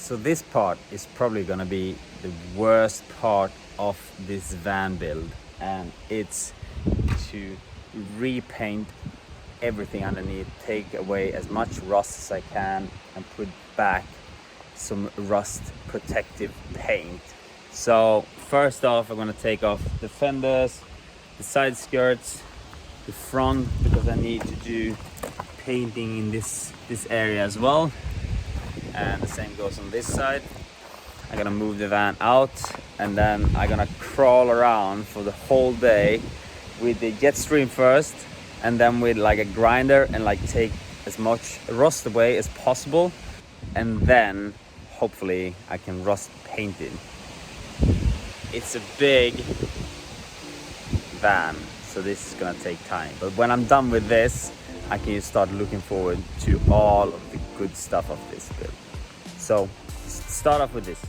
So this part is probably gonna be the worst part of this van build, and it's to repaint everything underneath, take away as much rust as I can and put back some rust protective paint. So first off, I'm gonna take off the fenders, the side skirts, the front, because I need to do painting in this area as well, and the same goes on this side. I'm gonna move the van out, and then I'm gonna crawl around for the whole day with the jet stream first, and then with like a grinder, and like take as much rust away as possible, and then hopefully I can rust paint it. It's a big van, so this is gonna take time, but when I'm done with this, I can start looking forward to all of the good stuff of this build. So start off with this.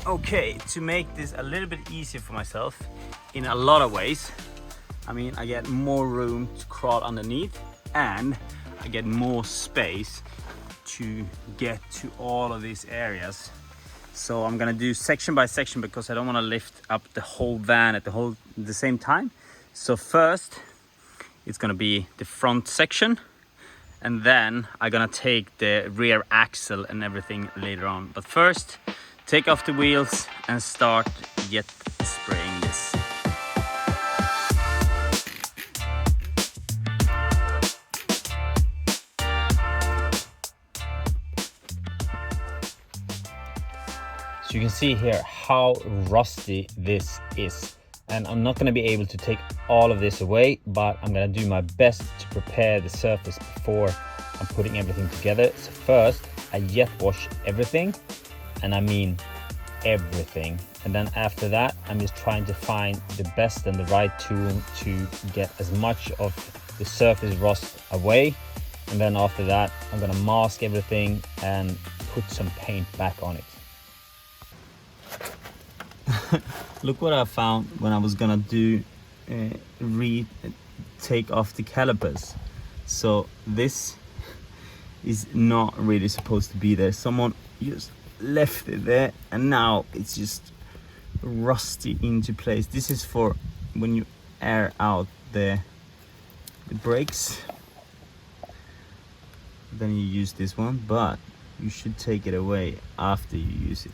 Okay, to make this a little bit easier for myself in a lot of ways, I mean, I get more room to crawl underneath, and I get more space to get to all of these areas. So I'm gonna do section by section because I don't want to lift up the whole van at the same time. So first it's gonna be the front section, and then I'm gonna take the rear axle and everything later on. But first, take off the wheels and start jet spraying this. So you can see here how rusty this is. And I'm not gonna be able to take all of this away, but I'm gonna do my best to prepare the surface before I'm putting everything together. So first, I jet wash everything. And I mean everything. And then after that, I'm just trying to find the best and the right tool to get as much of the surface rust away. And then after that, I'm gonna mask everything and put some paint back on it. Look what I found when I was gonna do take off the calipers. So this is not really supposed to be there. Someone just left it there, and now it's just rusty into place. This is for when you air out the brakes, then you use this one, but you should take it away after you use it.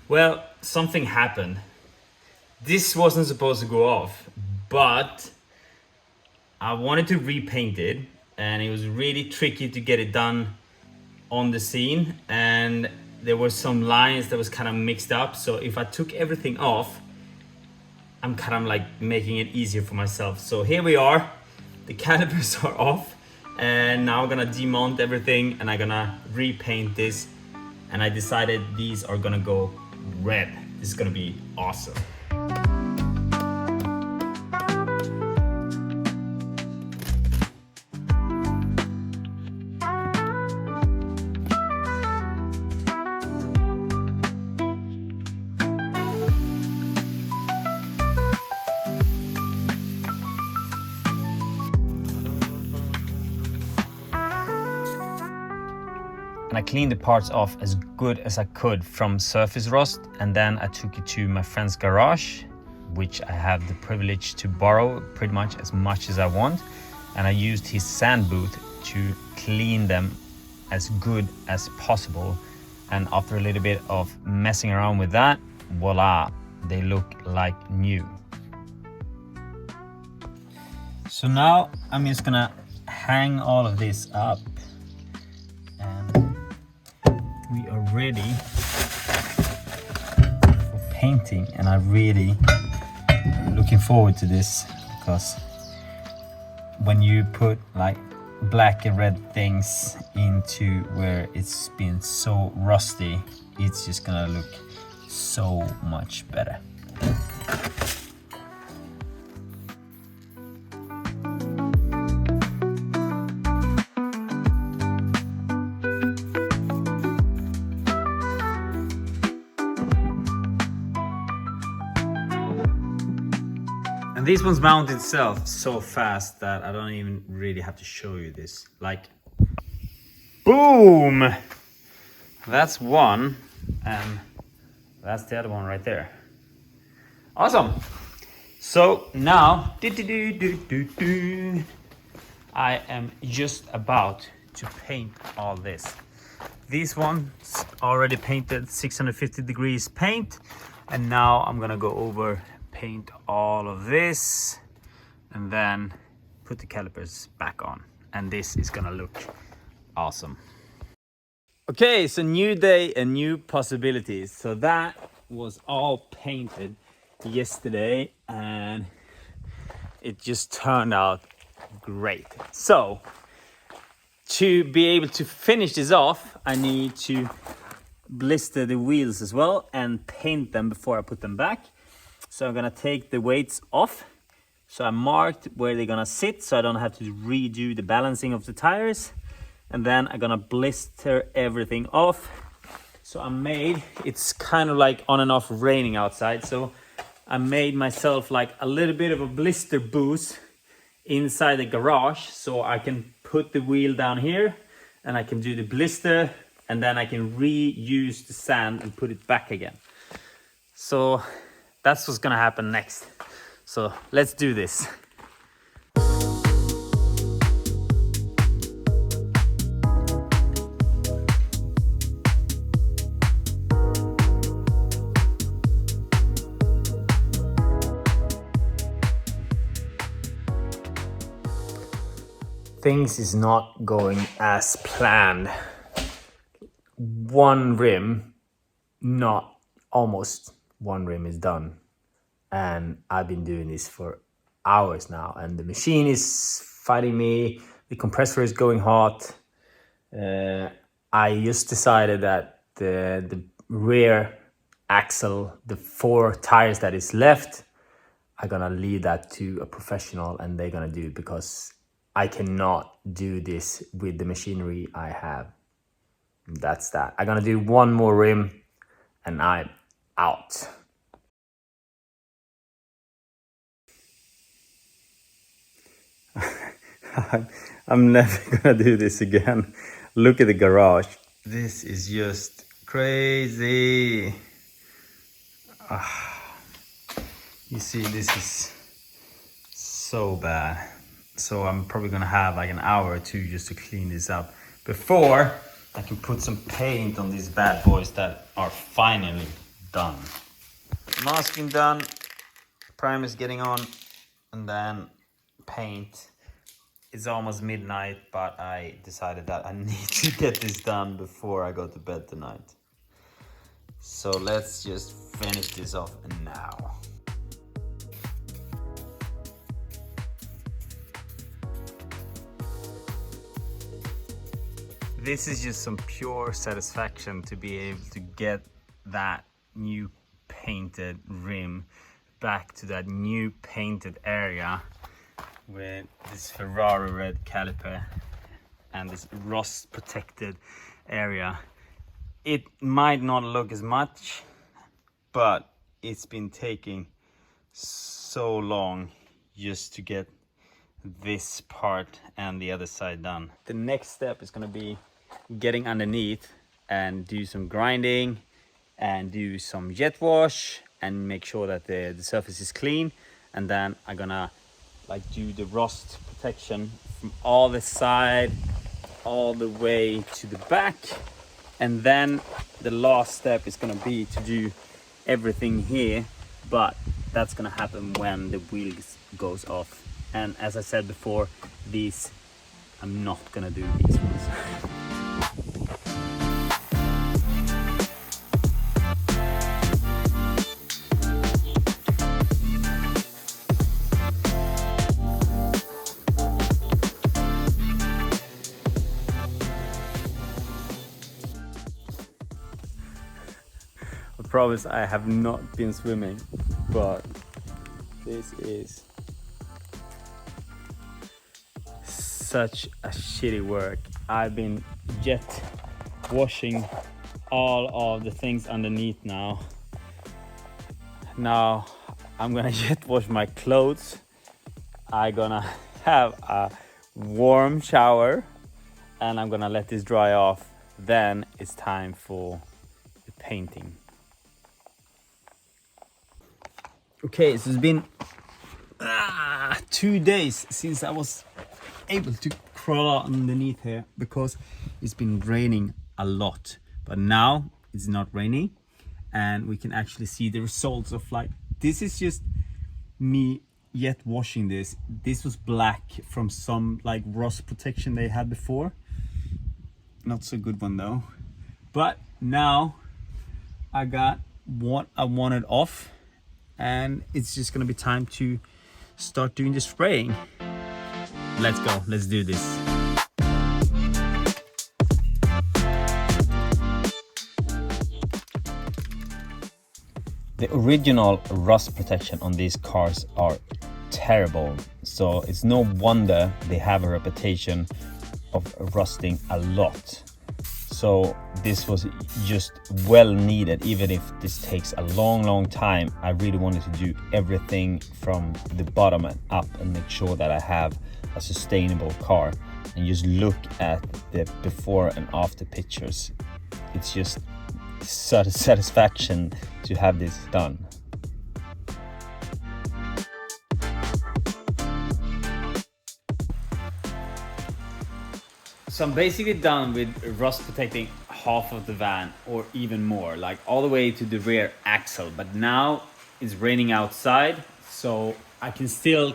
Well, something happened. This wasn't supposed to go off, but I wanted to repaint it, and it was really tricky to get it done on the scene, and there were some lines that was kind of mixed up. So if I took everything off, I'm kind of like making it easier for myself. So here we are, the calipers are off, and now I'm gonna demount everything and I'm gonna repaint this, and I decided these are gonna go red. This is gonna be awesome. And I cleaned the parts off as good as I could from surface rust, and then I took it to my friend's garage, which I have the privilege to borrow pretty much as I want, and I used his sand booth to clean them as good as possible. And after a little bit of messing around with that, voila, they look like new. So now I'm just gonna hang all of this up, and we are ready for painting. And I'm really looking forward to this, because when you put like black and red things into where it's been so rusty, it's just gonna look so much better. And this one's mounted itself so fast that I don't even really have to show you this. Like, boom! That's one, and that's the other one right there. Awesome! So now, I am just about to paint all this. This one's already painted 650 degrees paint, and now I'm gonna go over, paint all of this, and then put the calipers back on. And this is gonna look awesome. Okay, so new day and new possibilities. So that was all painted yesterday, and it just turned out great. So to be able to finish this off, I need to blister the wheels as well and paint them before I put them back. So I'm gonna take the weights off. So I marked where they're gonna sit so I don't have to redo the balancing of the tires. And then I'm gonna blister everything off. So it's kind of like on and off raining outside. So I made myself like a little bit of a blister booth inside the garage. So I can put the wheel down here and I can do the blister, and then I can reuse the sand and put it back again. So that's what's gonna happen next. So let's do this. Things is not going as planned. Almost one rim is done. And I've been doing this for hours now, and the machine is fighting me. The compressor is going hot. I just decided that the rear axle, the 4 tires that is left, I'm gonna leave that to a professional, and they're gonna do it, because I cannot do this with the machinery I have. That's that. I'm gonna do one more rim and I'm out. I'm never gonna do this again. Look at the garage. This is just crazy. You see, this is so bad. So I'm probably gonna have like an hour or two just to clean this up before I can put some paint on these bad boys that are finally done. Masking done, primer's getting on, and then paint. It's almost midnight, but I decided that I need to get this done before I go to bed tonight. So let's just finish this off now. This is just some pure satisfaction to be able to get that new painted rim back to that new painted area with this Ferrari red caliper and this rust protected area. It might not look as much, but it's been taking so long just to get this part and the other side done. The next step is going to be getting underneath and do some grinding and do some jet wash and make sure that the surface is clean, and then I'm gonna like do the rust protection from all the side all the way to the back, and then the last step is gonna be to do everything here, but that's gonna happen when the wheel goes off. And as I said before, these I'm not gonna do these ones. I promise I have not been swimming, but this is such a shitty work. I've been jet washing all of the things underneath now. Now I'm gonna jet wash my clothes. I'm gonna have a warm shower and I'm gonna let this dry off. Then it's time for the painting. Okay, so it's been 2 days since I was able to crawl underneath here because it's been raining a lot. But now it's not raining and we can actually see the results of like, this is just me yet washing this. This was black from some like rust protection they had before. Not so good one though. But now I got what I wanted off and it's just gonna be time to start doing the spraying. Let's go, let's do this. The original rust protection on these cars are terrible, so it's no wonder they have a reputation of rusting a lot. So this was just well needed, even if this takes a long time. I really wanted to do everything from the bottom and up and make sure that I have a sustainable car. And just look at the before and after pictures. It's just such a satisfaction to have this done. So I'm basically done with rust protecting half of the van or even more, like all the way to the rear axle. But now it's raining outside, so I can still,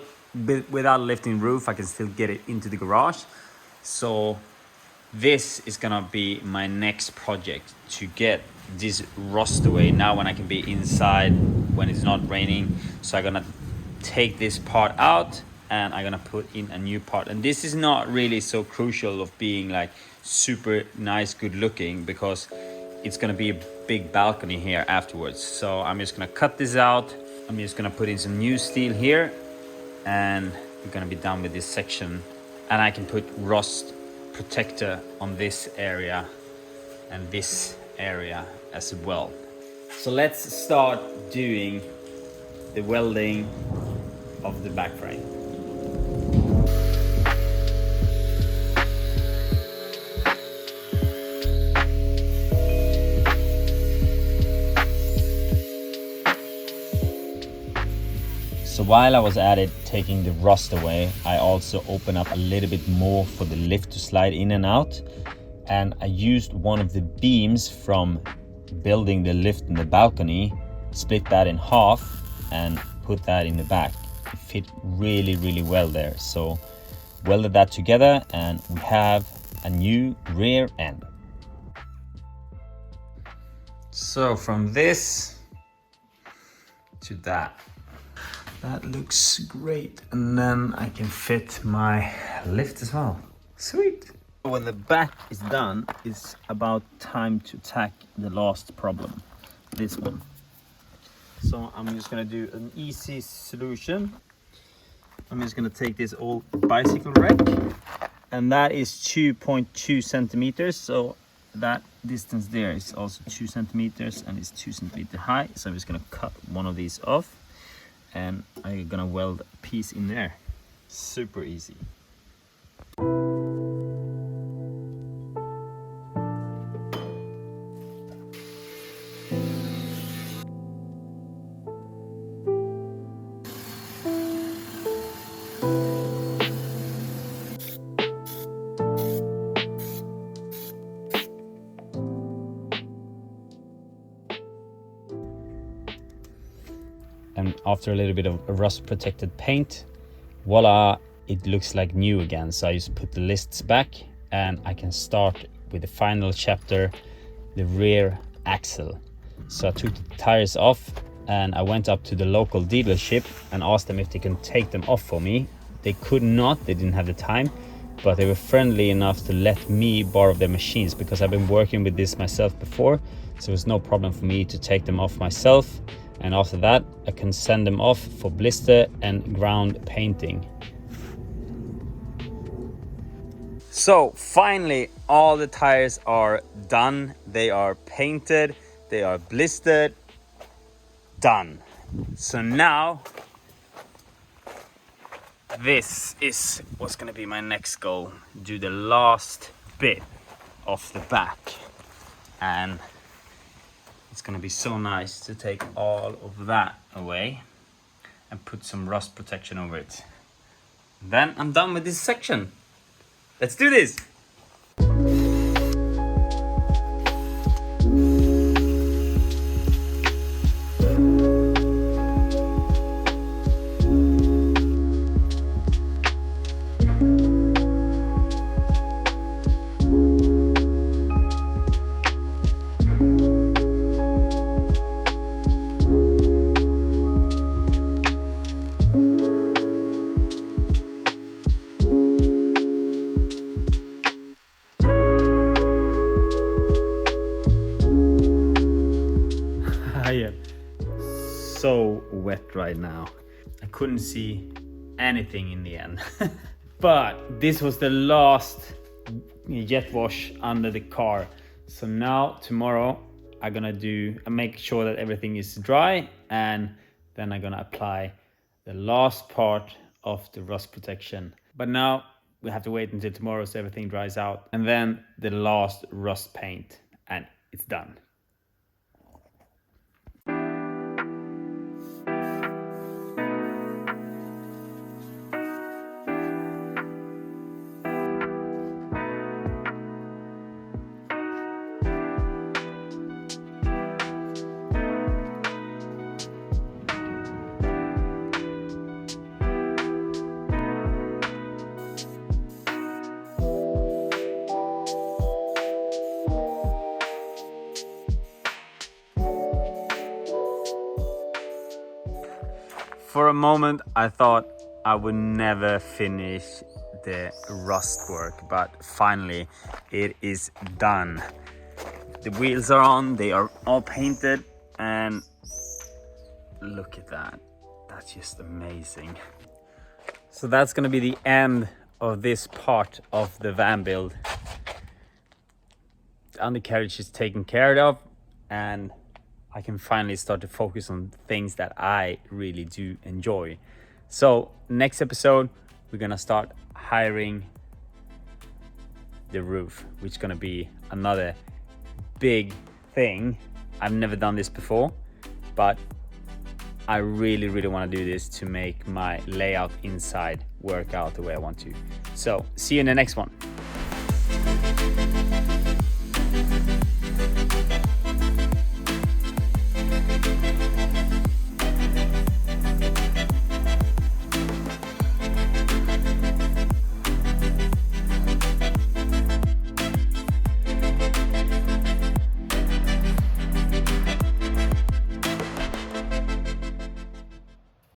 without lifting roof, I can still get it into the garage. So this is gonna be my next project, to get this rust away now when I can be inside when it's not raining. So I'm gonna take this part out and I'm gonna put in a new part. And this is not really so crucial of being like super nice, good looking, because it's gonna be a big balcony here afterwards. So I'm just gonna cut this out. I'm just gonna put in some new steel here and we're gonna be done with this section. And I can put rust protector on this area and this area as well. So let's start doing the welding of the back frame. So while I was at it taking the rust away, I also opened up a little bit more for the lift to slide in and out. And I used one of the beams from building the lift in the balcony, split that in half and put that in the back. It fit really well there. So welded that together and we have a new rear end. So from this to that. That looks great. And then I can fit my lift as well. Sweet. When the back is done, it's about time to attack the last problem, this one. So I'm just gonna do an easy solution. I'm just gonna take this old bicycle rack, and that is 2.2 centimeters. So that distance there is also 2 centimeters and it's 2 centimeters high. So I'm just gonna cut one of these off and I'm gonna weld a piece in there. Super easy. And after a little bit of rust protected paint, voila, it looks like new again. So I just put the lists back and I can start with the final chapter, the rear axle. So I took the tires off and I went up to the local dealership and asked them if they can take them off for me. They could not, they didn't have the time, but they were friendly enough to let me borrow their machines because I've been working with this myself before. so it's no problem for me to take them off myself, and after that I can send them off for blister and ground painting. So finally all the tires are done, they are painted, they are blistered, done. So now this is what's gonna be my next goal, do the last bit of the back, and it's gonna be so nice to take all of that away and put some rust protection over it. Then I'm done with this section. Let's do this! I am so wet right now. I couldn't see anything in the end. But this was the last jet wash under the car. So now tomorrow I'm gonna make sure that everything is dry, and then I'm gonna apply the last part of the rust protection. But now we have to wait until tomorrow so everything dries out, and then the last rust paint, and it's done. For a moment, I thought I would never finish the rust work, but finally it is done. The wheels are on, they are all painted, and look at that. That's just amazing. So that's gonna be the end of this part of the van build. The undercarriage is taken care of, and I can finally start to focus on things that I really do enjoy. So next episode, we're gonna start hiring the roof, which is gonna be another big thing. I've never done this before, but I really want to do this to make my layout inside work out the way I want to. So see you in the next one.